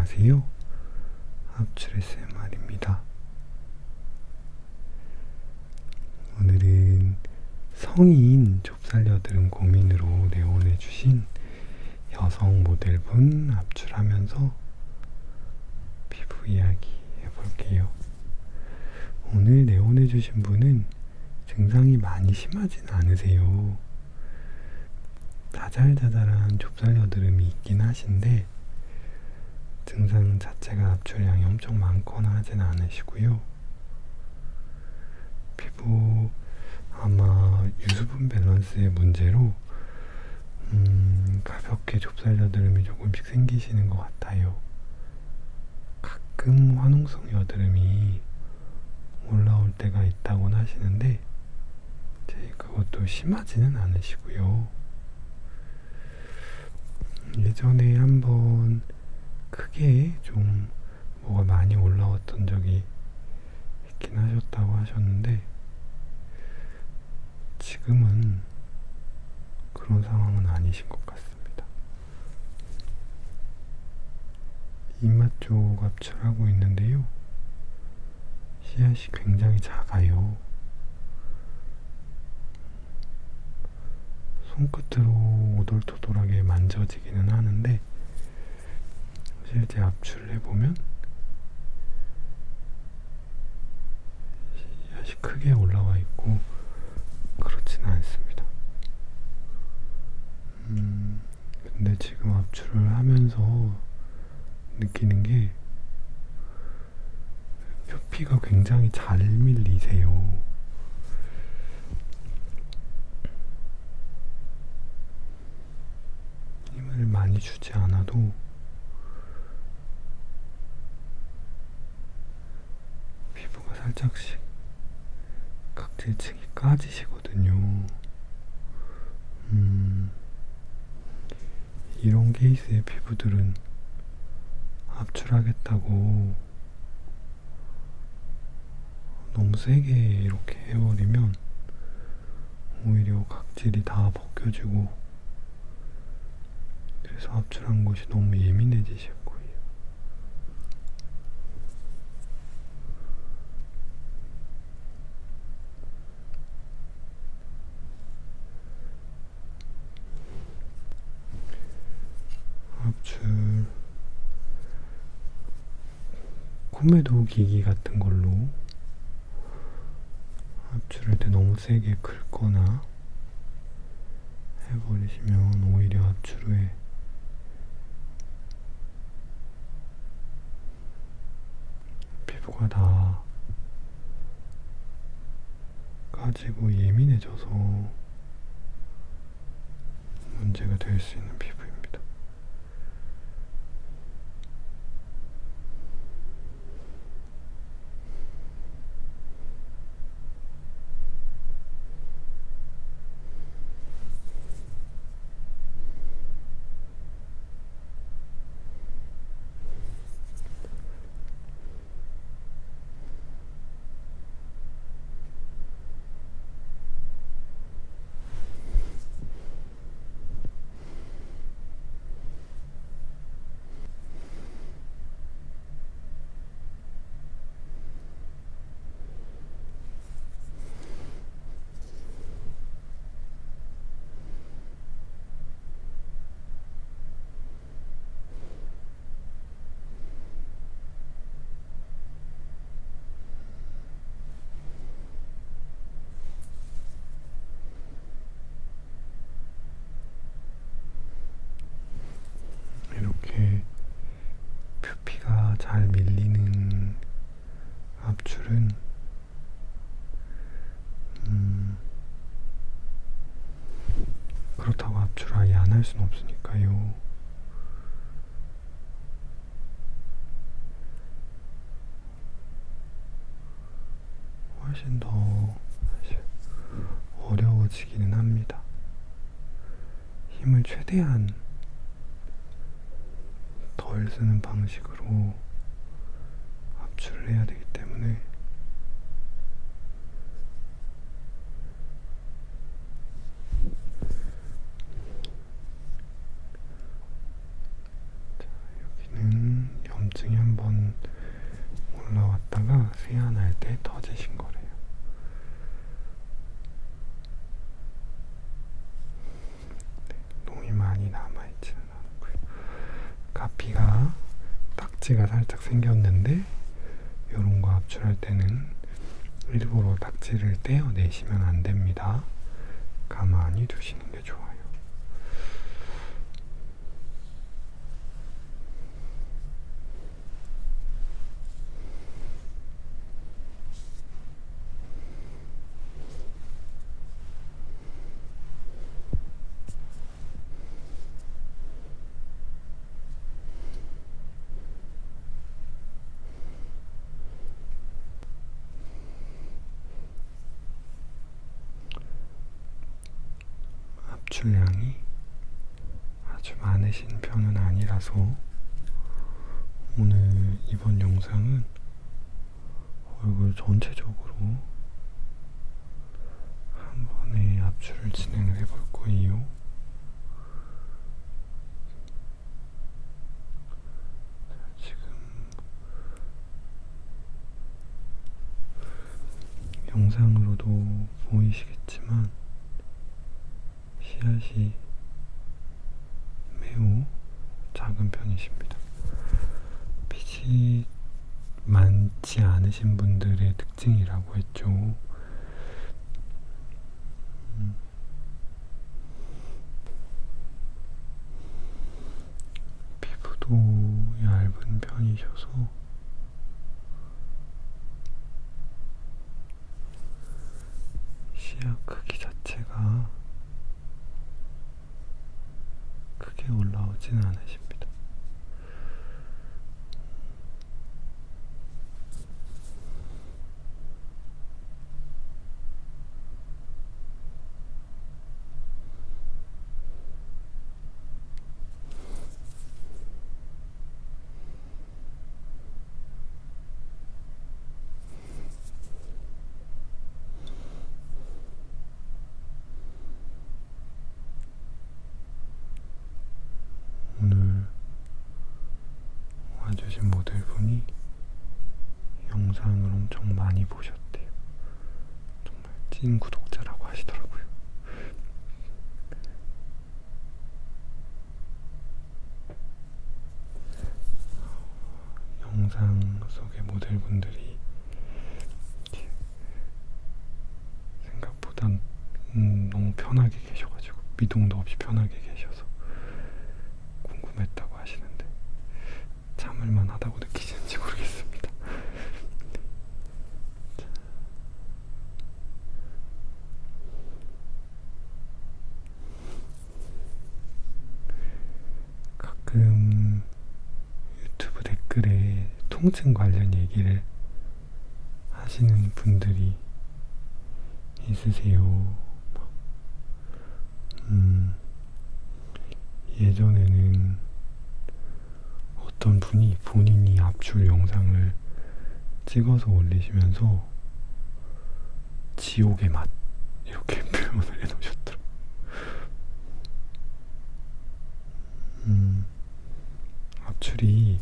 안녕하세요. 합출 SMR입니다. 오늘은 성인 좁쌀여드름 고민으로 내원해주신 여성 모델분 합출하면서 피부 이야기 해볼게요. 오늘 내원해주신 분은 증상이 많이 심하진 않으세요. 자잘자잘한 좁쌀여드름이 있긴 하신데 증상 자체가 압출량이 엄청 많거나 하진 않으시고요. 피부 아마 유수분 밸런스의 문제로 가볍게 좁쌀여드름이 조금씩 생기시는 것 같아요. 가끔 화농성 여드름이 올라올 때가 있다곤 하시는데 그것도 심하지는 않으시고요. 예전에 한번 크게 좀 뭐가 많이 올라왔던 적이 있긴 하셨다고 하셨는데 지금은 그런 상황은 아니신 것 같습니다. 이마 쪽 압출하고 있는데요. 씨앗이 굉장히 작아요. 손끝으로 오돌토돌하게 만져지기는 하는데 실제 압출을 해보면 씨앗이 크게 올라와 있고 그렇지는 않습니다. 근데 지금 압출을 하면서 느끼는 게 표피가 굉장히 잘 밀리세요. 힘을 많이 주지 않아도 피부가 살짝씩 각질층이 까지시거든요. 이런 케이스의 피부들은 압출하겠다고 너무 세게 이렇게 해버리면 오히려 각질이 다 벗겨지고 그래서 압출한 곳이 너무 예민해지실 거예요. 압출 코매도 기기 같은 걸로 압출할 때 너무 세게 긁거나 해버리시면 오히려 압출 후에 피부가 다 까지고 예민해져서 문제가 될 수 있는 피부입니다. 이렇게 표피가 잘 밀리는 압출은 그렇다고 압출 아예 안 할 수는 없으니까요. 훨씬 더 어려워지기는 합니다. 힘을 최대한 덜 쓰는 방식으로 압출을 해야 되기 때문에 자, 여기는 닥지가 살짝 생겼는데 이런 거 압출할 때는 일부러 닥지를 떼어내시면 안 됩니다. 가만히 두시는 게 좋아요. 압출량이 아주 많으신 편은 아니라서 오늘 이번 영상은 얼굴 전체적으로 한 번에 압출을 진행을 해볼 거예요. 지금 영상으로도 보이시겠지만 씨앗이 매우 작은 편이십니다. 빛이 많지 않으신 분들의 특징이라고 했죠. 피부도 얇은 편이셔서 씨앗 크기 자체가 크게 올라오지는 않으십니다. 오늘 와주신 모델분이 영상을 엄청 많이 보셨대요. 정말 찐 구독자라고 하시더라고요. 영상 속의 모델분들이 생각보다 너무 편하게 계셔가지고 미동도 없이 편하게 계셔서 궁금했다고 하시는데 참을만 하다고 느끼시는지 모르겠습니다. 가끔 유튜브 댓글에 통증 관련 얘기를 하시는 분들이 있으세요. 예전에는 어떤 분이 본인이 압출 영상을 찍어서 올리시면서 지옥의 맛 이렇게 표현을 해놓으셨더라고요. 압출이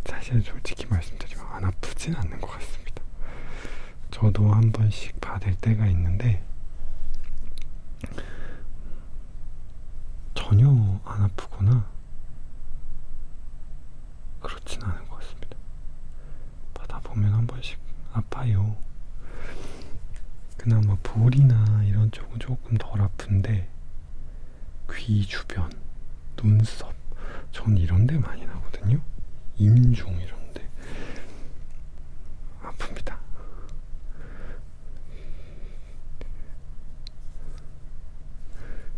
사실 솔직히 말씀드리면 안 아프진 않는 것 같습니다. 저도 한 번씩 받을 때가 있는데 전혀 안 아프거나 그렇진 않은 것 같습니다. 받아보면 한 번씩 아파요. 그나마 볼이나 이런 쪽은 조금 덜 아픈데 귀 주변, 눈썹, 전 이런 데 많이 나거든요. 임중 이런 데 아픕니다.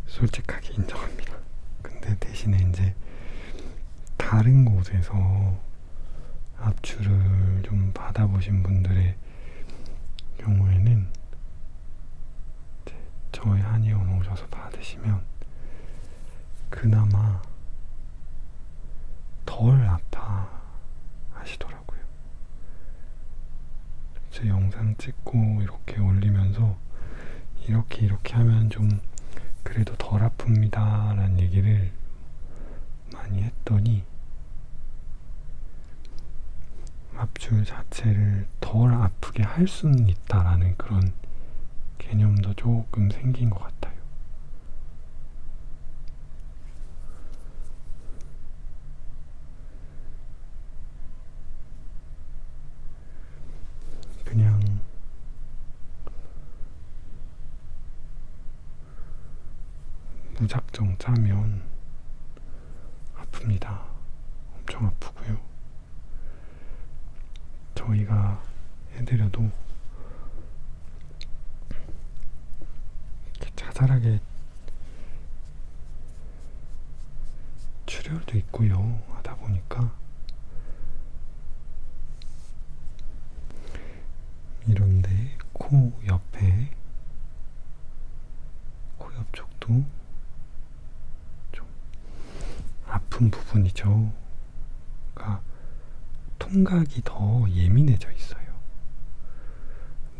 솔직하게 인정합니다. 근데 대신에 이제 다른 곳에서 압출을 좀 받아보신 분들의 경우에는 저희 한의원 오셔서 받으시면 그나마 덜 아파 하시더라고요. 제 영상 찍고 이렇게 올리면서 이렇게 하면 좀 그래도 덜 아픕니다 라는 얘기를 많이 했더니 압출 자체를 덜 아프게 할 수는 있다라는 그런 개념도 조금 생긴 것 같아요. 무작정 짜면 아픕니다. 엄청 아프고요. 저희가 해드려도 이렇게 자잘하게 출혈도 있고요. 하다 보니까 이런데 코 옆에 코 옆쪽도 좀 아픈 부분이죠. 그러니까 통각이 더 예민해져 있어요.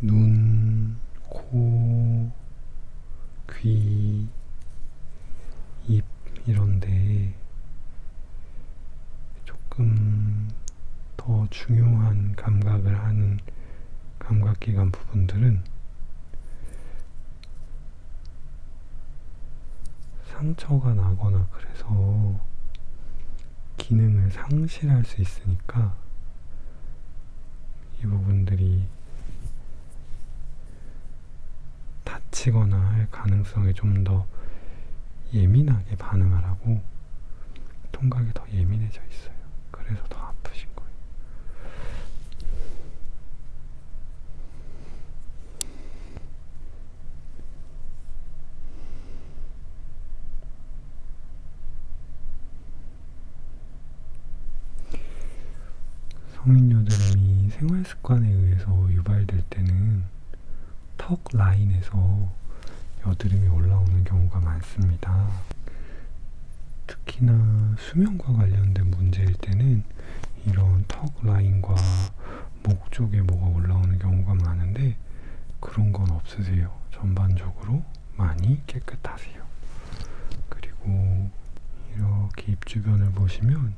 눈, 코, 귀, 입 이런데 조금 더 중요한 감각을 하는 감각기관 부분들은 상처가 나거나 그래서 기능을 상실할 수 있으니까 이 부분들이 다치거나 할 가능성에 좀 더 예민하게 반응하라고 통각이 더 예민해져 있어요. 그래서 더 아프신 거예요. 성인 여드름이 생활 습관에 의해서 유발될 때는 턱 라인에서 여드름이 올라오는 경우가 많습니다. 특히나 수면과 관련된 문제일 때는 이런 턱 라인과 목 쪽에 뭐가 올라오는 경우가 많은데 그런 건 없으세요. 전반적으로 많이 깨끗하세요. 그리고 이렇게 입 주변을 보시면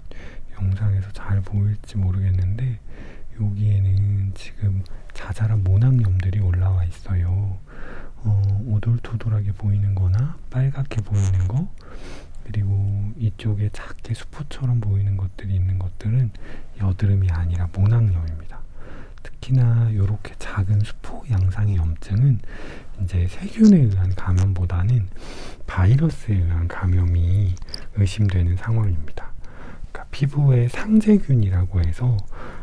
영상에서 잘 보일지 모르겠는데 여기에는 지금 자잘한 모낭염들이 올라와 있어요. 오돌토돌하게 보이는 거나 빨갛게 보이는 거, 그리고 이쪽에 작게 수포처럼 보이는 것들이 있는 것들은 여드름이 아니라 모낭염입니다. 특히나 이렇게 작은 수포 양상의 염증은 이제 세균에 의한 감염보다는 바이러스에 의한 감염이 의심되는 상황입니다. 그러니까 피부에 상재균이라고 해서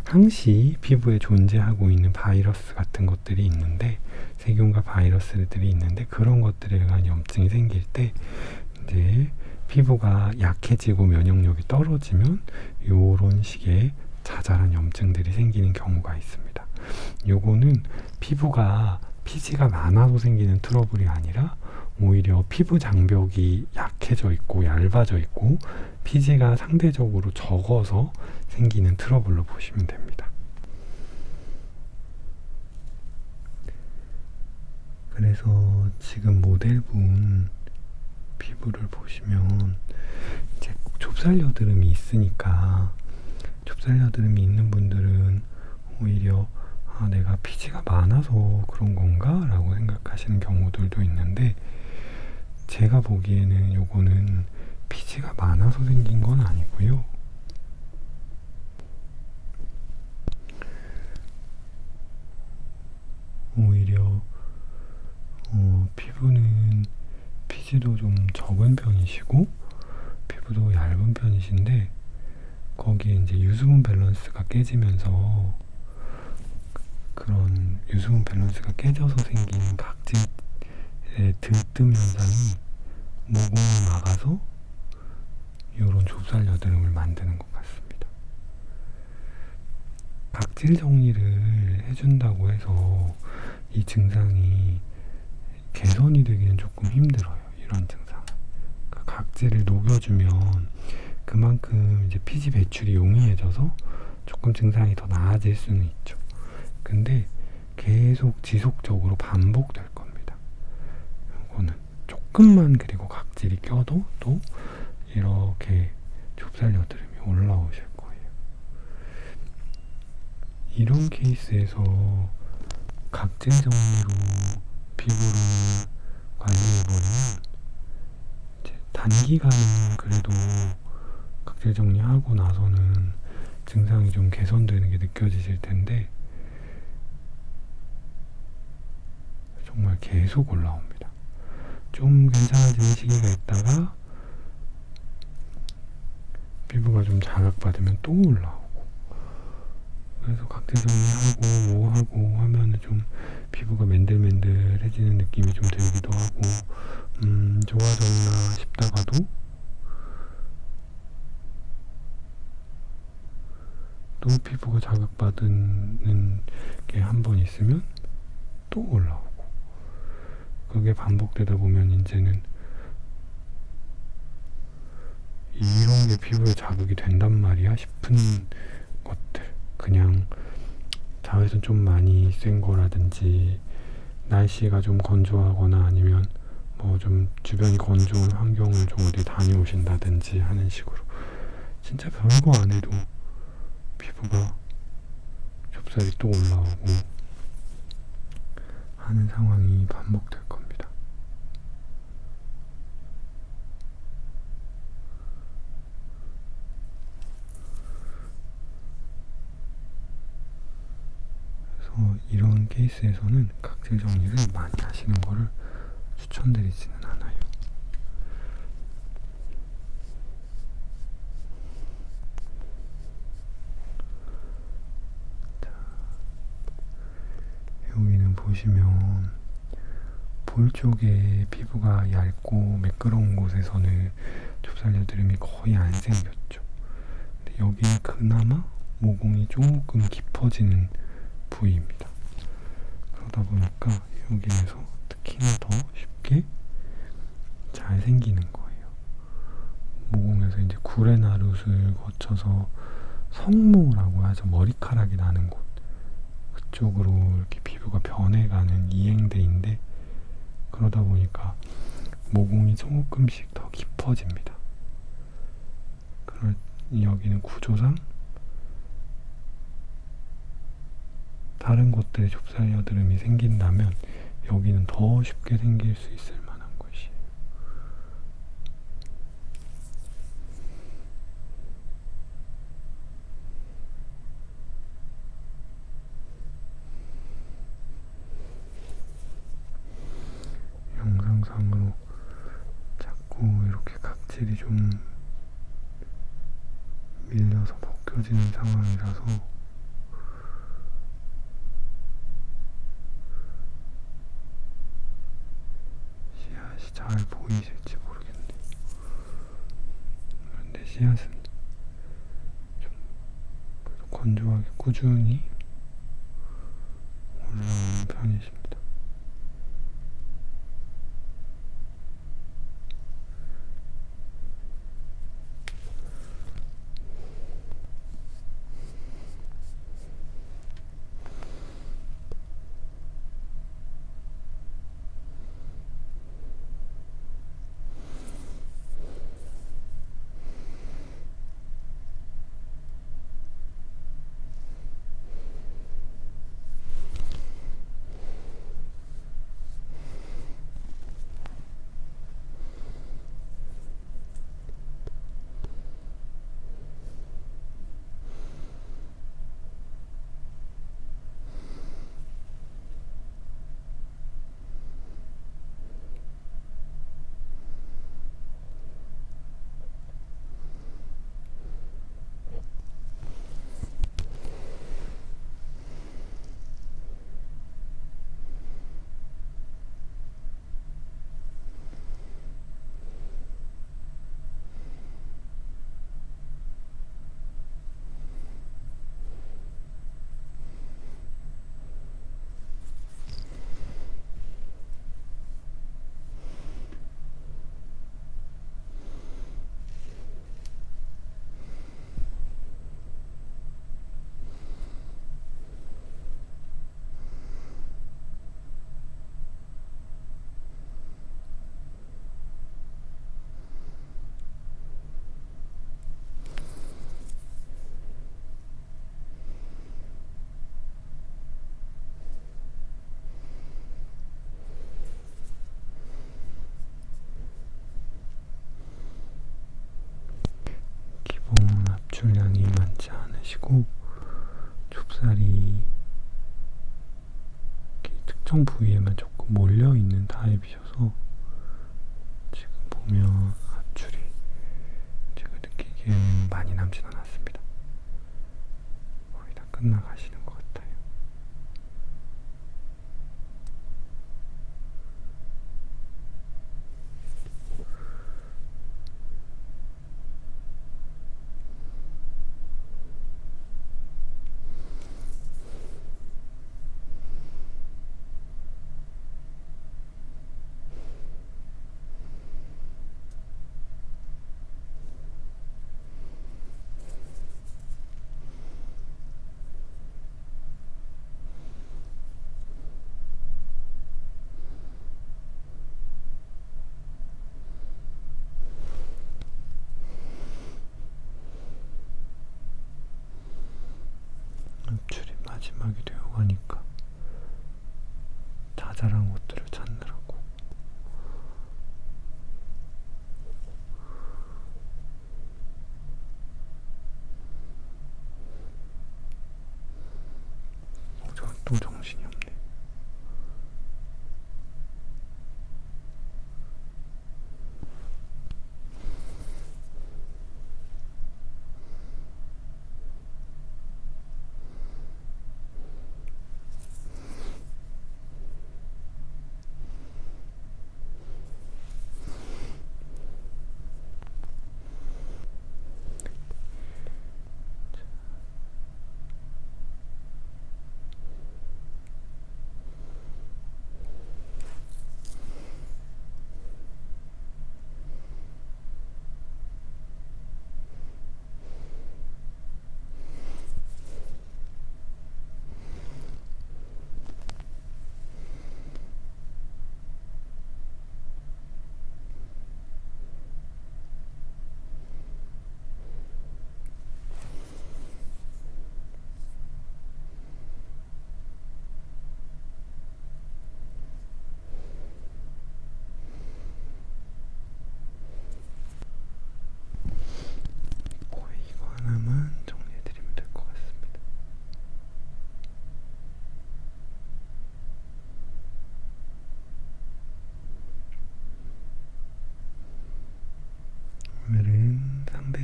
항시 피부에 존재하고 있는 바이러스 같은 것들이 있는데, 세균과 바이러스들이 있는데 그런 것들에 의한 염증이 생길 때 이제 피부가 약해지고 면역력이 떨어지면 이런 식의 자잘한 염증들이 생기는 경우가 있습니다. 요거는 피부가 피지가 많아서 생기는 트러블이 아니라 오히려 피부 장벽이 약해져 있고 얇아져 있고 피지가 상대적으로 적어서 생기는 트러블로 보시면 됩니다. 그래서 지금 모델분 피부를 보시면 이제 좁쌀 여드름이 있으니까, 좁쌀 여드름이 있는 분들은 오히려 내가 피지가 많아서 그런 건가? 라고 생각하시는 경우들도 있는데, 제가 보기에는 요거는 피지가 많아서 생긴 건 아니고요. 오히려 피부는 피지도 좀 적은 편이시고 피부도 얇은 편이신데, 거기에 이제 유수분 밸런스가 깨지면서 그런 유수분 밸런스가 깨져서 생긴 각질의 들뜸 현상이 모공을 막아서 이런 좁쌀 여드름을 만드는 것 같습니다. 각질 정리를 해준다고 해서 이 증상이 개선이 되기는 조금 힘들어요. 이런 증상은. 그러니까 각질을 녹여주면 그만큼 이제 피지 배출이 용이해져서 조금 증상이 더 나아질 수는 있죠. 근데 계속 지속적으로 반복될 겁니다. 이거는 조금만 그리고 각질이 껴도 또 이렇게 좁쌀 여드름이 올라오실 거예요. 이런 케이스에서 각질 정리로 피부를 관리해버리면 단기간은 그래도 각질 정리하고 나서는 증상이 좀 개선되는 게 느껴지실 텐데 정말 계속 올라옵니다. 좀 괜찮아지는 시기가 있다가 피부가 좀 자극받으면 또 올라오고, 그래서 각질 정리하고 뭐 하고 하면은 좀 피부가 맨들맨들해지는 느낌이 좀 들기도 하고 좋아졌나 싶다가도 또 피부가 자극받는 게 한 번 있으면 또 올라오고, 그게 반복되다 보면 이제는 이런 게 피부에 자극이 된단 말이야 싶은 것들, 그냥 자외선 좀 많이 센 거라든지 날씨가 좀 건조하거나 아니면 뭐 좀 주변이 건조한 환경을 좀 어디 다녀오신다든지 하는 식으로 진짜 별거 안 해도 피부가 좁쌀이 또 올라오고 하는 상황이 반복될 겁니다. 그래서 이런 케이스에서는 각질 정리를 많이 하시는 거를 추천드리지는 않아요. 자, 여기는 보시면 볼 쪽에 피부가 얇고 매끄러운 곳에서는 좁쌀 여드름이 거의 안 생겼죠. 근데 여기는 그나마 모공이 조금 깊어지는 부위입니다. 그러다 보니까 여기에서 특히나 더 쉽게 잘 생기는 거예요. 모공에서 이제 구레나룻을 거쳐서 성모라고 하죠. 머리카락이 나는 곳. 그쪽으로 이렇게 피부가 변해가는 이행대인데, 그러다 보니까 모공이 조금씩 더 깊어집니다. 여기는 구조상 다른 곳들에 좁쌀 여드름이 생긴다면 여기는 더 쉽게 생길 수 있을 만한 곳이에요. 영상상으로 자꾸 이렇게 각질이 좀 밀려서 벗겨지는 상황이라서 씨앗이 잘 보이실지 모르겠네요. 그런데 씨앗은 좀 건조하게 꾸준히 올라오는 편이십니다. 압출량이 많지 않으시고 좁쌀이 특정 부위에만 조금 몰려있는 타입이셔서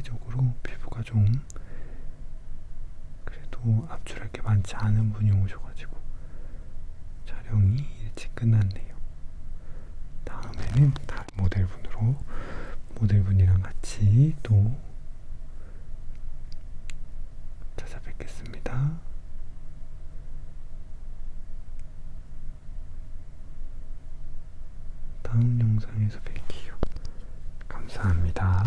상대적으로 피부가 좀 그래도 압출할 게 많지 않은 분이 오셔가지고 촬영이 일찍 끝났네요. 다음에는 다른 모델분이랑 같이 또 찾아뵙겠습니다. 다음 영상에서 뵐게요. 감사합니다.